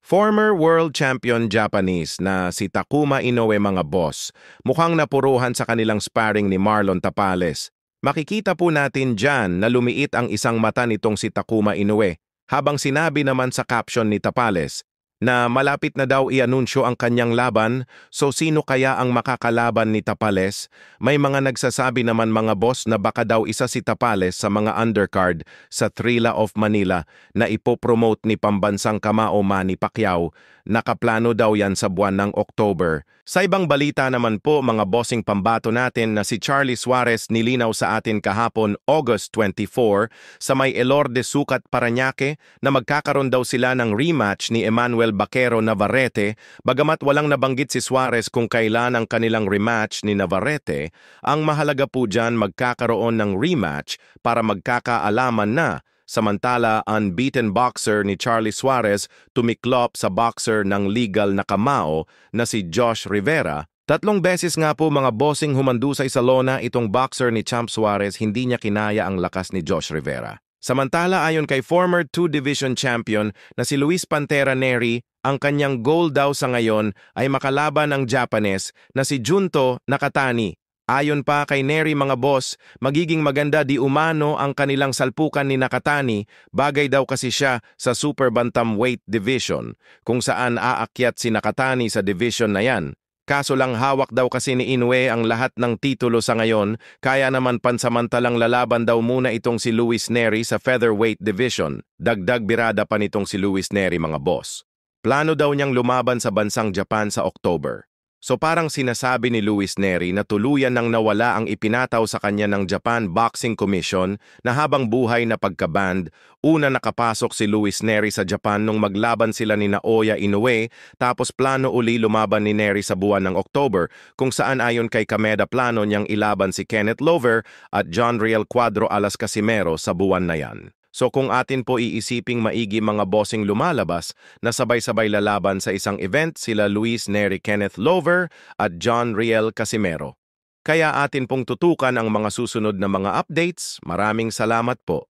Former world champion Japanese na si Takuma Inoue mga boss, mukhang napuruhan sa kanilang sparring ni Marlon Tapales. Makikita po natin dyan na lumiit ang isang mata nitong si Takuma Inoue, habang sinabi naman sa caption ni Tapales na malapit na daw i-anunsyo ang kanyang laban, so sino kaya ang makakalaban ni Tapales? May mga nagsasabi naman mga boss na baka daw isa si Tapales sa mga undercard sa Thrilla of Manila na ipopromote ni pambansang kamao Manny Pacquiao. Nakaplano daw yan sa buwan ng October. Sa ibang balita naman po mga bossing pambato natin na si Charlie Suarez nilinaw sa atin kahapon August 24 sa may Elorde Sucat Parañaque na magkakaroon daw sila ng rematch ni Emmanuel Baquero Navarrete. Bagamat walang nabanggit si Suarez kung kailan ang kanilang rematch ni Navarrete, ang mahalaga po dyan magkakaroon ng rematch para magkakaalaman na. Samantala, unbeaten boxer ni Charlie Suarez tumiklop sa boxer ng legal na kamao na si Josh Rivera. 3 beses nga po mga bossing humandusay sa lona itong boxer ni Champ Suarez, hindi niya kinaya ang lakas ni Josh Rivera. Samantala ayon kay former 2-division champion na si Luis Pantera Nery, ang kanyang goal daw sa ngayon ay makalaban ang Japanese na si Junto Nakatani. Ayon pa kay Nery mga boss, magiging maganda di umano ang kanilang salpukan ni Nakatani, bagay daw kasi siya sa super bantamweight division, kung saan aakyat si Nakatani sa division na yan. Kaso lang hawak daw kasi ni Inoue ang lahat ng titulo sa ngayon, kaya naman pansamantalang lalaban daw muna itong si Luis Nery sa featherweight division. Dagdag birada pa nitong si Luis Nery mga boss. Plano daw niyang lumaban sa bansang Japan sa October. So parang sinasabi ni Luis Nery na tuluyan nang nawala ang ipinataw sa kanya ng Japan Boxing Commission na habang buhay na pagka-banned. Una nakapasok si Luis Nery sa Japan nung maglaban sila ni Naoya Inoue, tapos plano uli lumaban ni Nery sa buwan ng October, kung saan ayon kay Kameda plano niyang ilaban si Kenneth Lover at John Riel Cuadro Alas Casimero sa buwan na yan. So kung atin po iisiping maigi mga bossing lumalabas na sabay-sabay lalaban sa isang event sila Luis Nery Kenneth Lover at John Riel Casimero. Kaya atin pong tutukan ang mga susunod na mga updates. Maraming salamat po.